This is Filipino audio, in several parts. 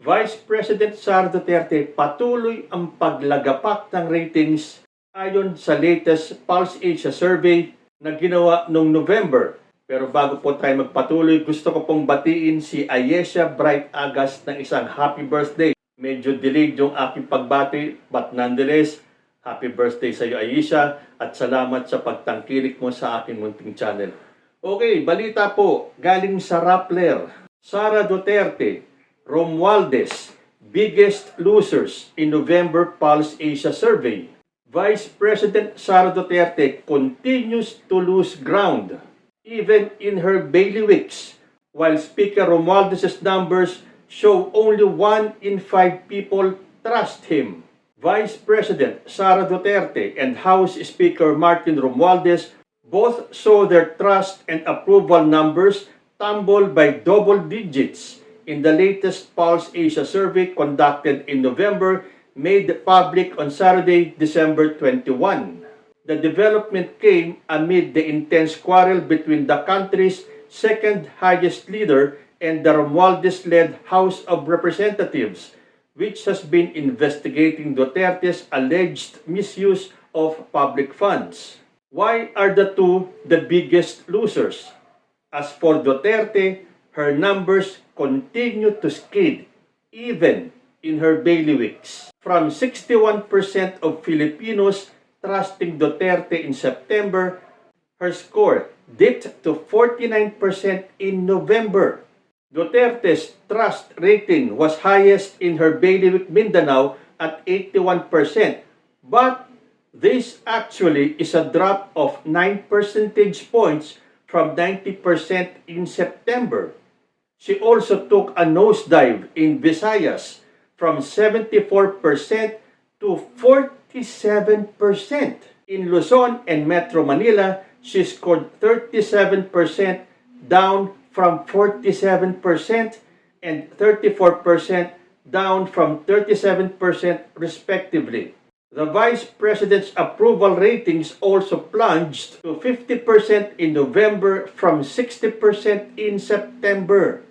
Vice President Sara Duterte patuloy ang paglagapak ng ratings ayon sa latest Pulse Asia survey na ginawa noong November. Pero bago po tayo magpatuloy, gusto ko pong batiin si Ayesha Bright Agas ng isang happy birthday. Medyo delayed yung aking pagbati, but nonetheless, happy birthday sa iyo, Ayesha, at salamat sa pagtangkilik mo sa aking munting channel. Okay, balita po, galing sa Rappler. Sara Duterte, Romualdez, biggest losers in November Pulse Asia survey. Vice President Sara Duterte continues to lose ground, even in her bailiwicks, while Speaker Romualdez's numbers show only 1 in 5 people trust him. Vice President Sara Duterte and House Speaker Martin Romualdez both saw their trust and approval numbers tumble by double digits in the latest Pulse Asia survey conducted in November, made public on Saturday, December 21. The development came amid the intense quarrel between the country's second highest leader and the Romualdez-led House of Representatives, which has been investigating Duterte's alleged misuse of public funds. Why are the two the biggest losers? As for Duterte, her numbers continue to skid, even in her bailiwicks. From 61% of Filipinos trusting Duterte in September, her score dipped to 49% in November. Duterte's trust rating was highest in her bailiwick Mindanao at 81%, but this actually is a drop of 9 percentage points from 90% in September. She also took a nosedive in Visayas from 74% to 47%. In Luzon and Metro Manila, she scored 37%, down from 47%, and 34%, down from 37% respectively. The Vice President's approval ratings also plunged to 50% in November from 60% in September.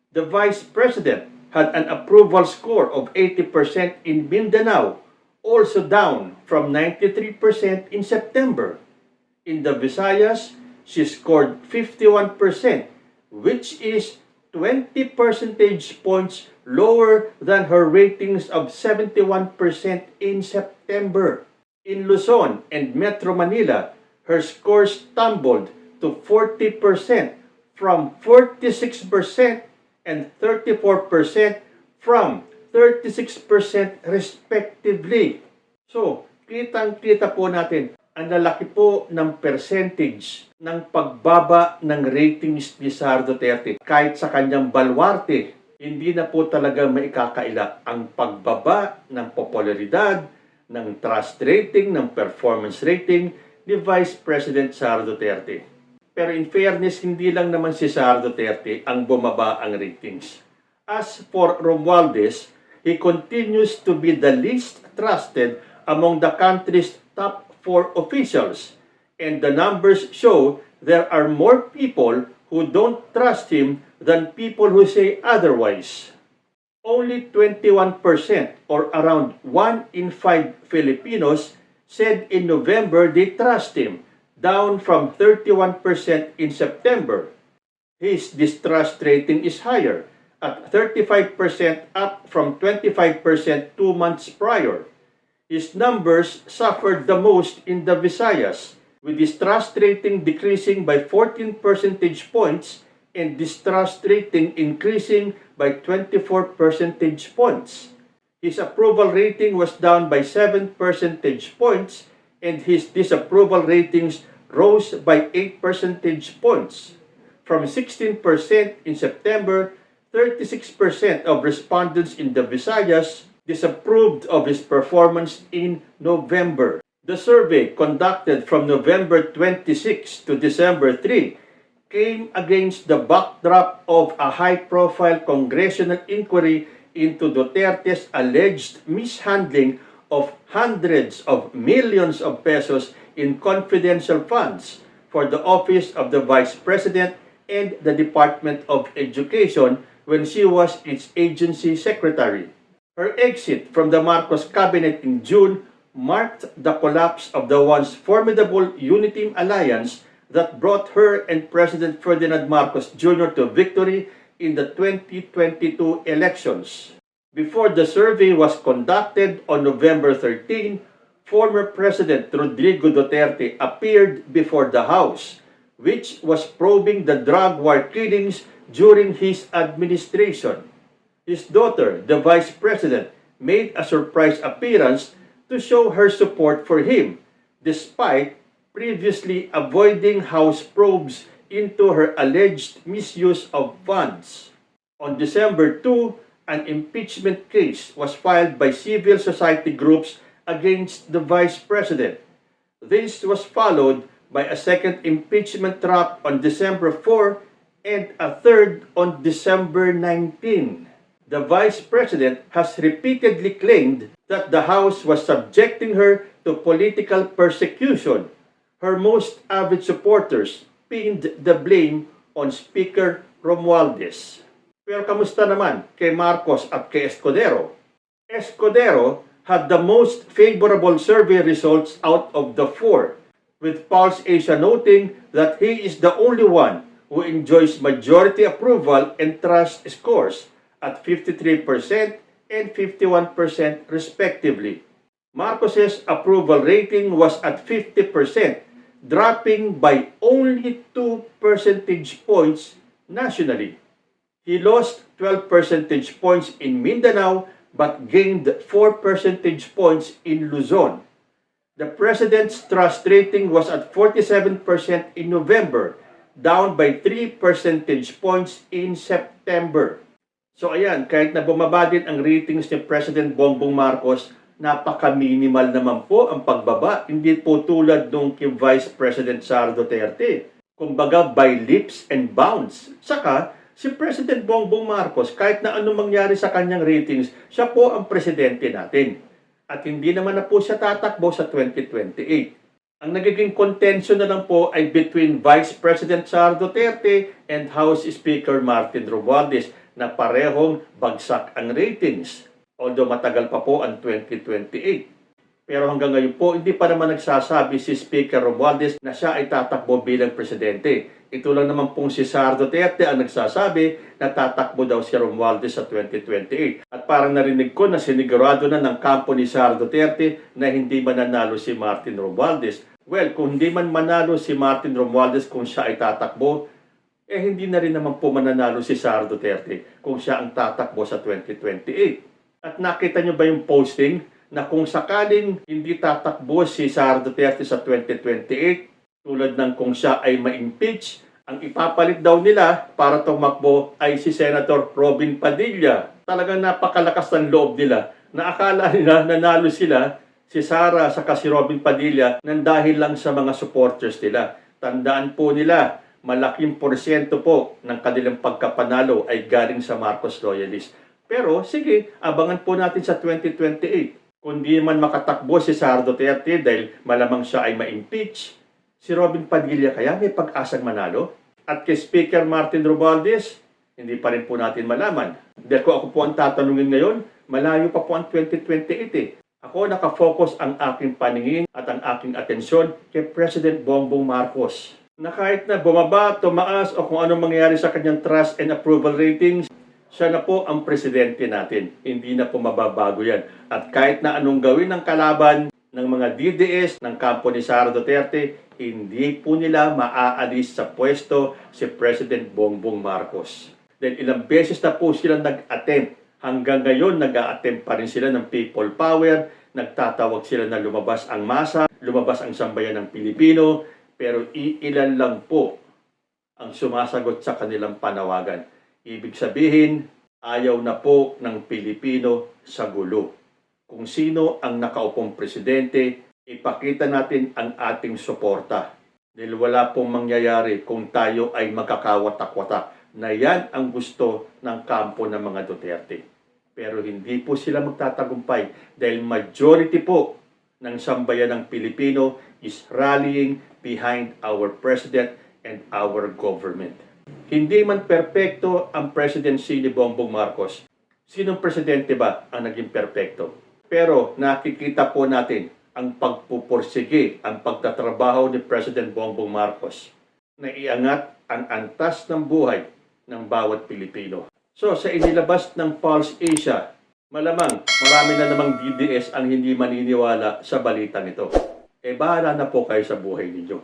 The Vice President had an approval score of 80% in Mindanao, also down from 93% in September. In the Visayas, she scored 51%, which is 20 percentage points lower than her ratings of 71% in September. In Luzon and Metro Manila, her scores tumbled to 40% from 46% and 34% from 36% respectively. So, kitang-kita po natin ang lalaki po ng percentage ng pagbaba ng ratings ni Sara Duterte. Kahit sa kanyang balwarte, hindi na po talaga maikakaila ang pagbaba ng popularidad, ng trust rating, ng performance rating ni Vice President Sara Duterte. Pero in fairness, hindi lang naman si Sara Duterte ang bumaba ang ratings. As for Romualdez, he continues to be the least trusted among the country's top 4 officials, and the numbers show there are more people who don't trust him than people who say otherwise. Only 21%, or around 1 in 5 Filipinos, said in November they trust him, down from 31% in September. His distrust rating is higher, at 35%, up from 25% 2 months prior. His numbers suffered the most in the Visayas, with distrust rating decreasing by 14 percentage points and distrust rating increasing by 24 percentage points. His approval rating was down by 7 percentage points, and his disapproval ratings rose by 8 percentage points. From 16% in September, 36% of respondents in the Visayas disapproved of his performance in November. The survey, conducted from November 26 to December 3, came against the backdrop of a high-profile congressional inquiry into Duterte's alleged mishandling of hundreds of millions of pesos in confidential funds for the office of the Vice President and the Department of Education, when she was its agency secretary. Her exit from the Marcos cabinet in June marked the collapse of the once formidable Uniteam alliance that brought her and President Ferdinand Marcos Jr. to victory in the 2022 elections. Before the survey was conducted on November 13, former President Rodrigo Duterte appeared before the House, which was probing the drug war killings during his administration. His daughter, the Vice President, made a surprise appearance to show her support for him, despite previously avoiding House probes into her alleged misuse of funds. On December 2, an impeachment case was filed by civil society groups against the Vice President. This was followed by a second impeachment trial on December 4 and a third on December 19. The Vice President has repeatedly claimed that the House was subjecting her to political persecution. Her most avid supporters pinned the blame on Speaker Romualdez. Pero kamusta naman kay Marcos at kay Escudero? Escudero had the most favorable survey results out of the four, with Pulse Asia noting that he is the only one who enjoys majority approval and trust scores at 53% and 51% respectively. Marcos's approval rating was at 50%, dropping by only 2 percentage points nationally. He lost 12 percentage points in Mindanao but gained 4 percentage points in Luzon. The President's trust rating was at 47% in November, down by 3 percentage points in September. So ayan, kahit na bumaba din ang ratings ni President Bongbong Marcos, napaka-minimal naman po ang pagbaba. Hindi po tulad nung kay Vice President Sara Duterte. Kumbaga by leaps and bounds. Saka, si President Bongbong Marcos, kahit na anong mangyari sa kanyang ratings, siya po ang presidente natin. At hindi naman na po siya tatakbo sa 2028. Ang nagiging contention na lang po ay between Vice President Sara Duterte and House Speaker Martin Romualdez na parehong bagsak ang ratings. Although matagal pa po ang 2028. Pero hanggang ngayon po, hindi pa naman nagsasabi si Speaker Romualdez na siya ay tatakbo bilang presidente. Ito lang naman pong si Sara Duterte ang nagsasabi na tatakbo daw si Romualdez sa 2028. At parang narinig ko na sinigurado na ng kampo ni Sara Duterte na hindi mananalo si Martin Romualdez. Well, kung hindi man manalo si Martin Romualdez kung siya ay tatakbo, hindi na rin naman po mananalo si Sara Duterte kung siya ang tatakbo sa 2028. At nakita nyo ba yung posting na kung sakaling hindi tatakbo si Sara Duterte sa 2028, tulad ng kung siya ay ma-impeach, ang ipapalit daw nila para tumakbo ay si Senator Robin Padilla. Talagang napakalakas ng loob nila na akala nila nanalo sila si Sara sa si Robin Padilla nang dahil lang sa mga supporters nila. Tandaan po nila, malaking porsyento po ng kanilang pagkapanalo ay galing sa Marcos loyalists. Pero sige, abangan po natin sa 2028. Kung di man makatakbo si Sara Duterte dahil malamang siya ay ma-impeach, si Robin Padilla kaya may pag-asang manalo? At kay Speaker Martin Romualdez, hindi pa rin po natin malaman. Dahil kung ako po ang tatanungin ngayon, malayo pa po ang 2028 Ako nakafocus ang aking paningin at ang aking atensyon kay President Bongbong Marcos. Na kahit na bumaba, tumaas o kung anong mangyayari sa kanyang trust and approval ratings, siya na po ang presidente natin. Hindi na po mababago yan. At kahit na anong gawin ng kalaban ng mga DDS ng kampo ni Sara Duterte, hindi po nila maaalis sa pwesto si President Bongbong Marcos. Dahil ilang beses na po sila nag-attempt. Hanggang ngayon, nag-a-attempt pa rin sila ng people power. Nagtatawag sila na lumabas ang masa, lumabas ang sambayan ng Pilipino, pero iilan lang po ang sumasagot sa kanilang panawagan. Ibig sabihin, ayaw na po ng Pilipino sa gulo. Kung sino ang nakaupong presidente, ipakita natin ang ating suporta. Dahil wala pong mangyayari kung tayo ay magkakawatak-watak na yan ang gusto ng kampo ng mga Duterte. Pero hindi po sila magtatagumpay dahil majority po ng sambayan ng Pilipino is rallying behind our president and our government. Hindi man perpekto ang presidency ni Bongbong Marcos. Sinong presidente ba ang naging perpekto? Pero nakikita po natin ang pagpupursige, ang pagtatrabaho ni President Bongbong Marcos na iangat ang antas ng buhay ng bawat Pilipino. So sa inilabas ng Pulse Asia, malamang marami na namang DDS ang hindi maniniwala sa balitang ito. Bahala na po kayo sa buhay ninyo.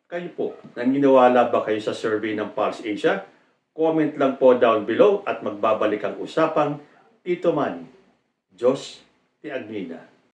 Kayo po, naniniwala ba kayo sa survey ng Pulse Asia? Comment lang po down below at magbabalik ang usapang Tito Manny. Diyos ti Agnina.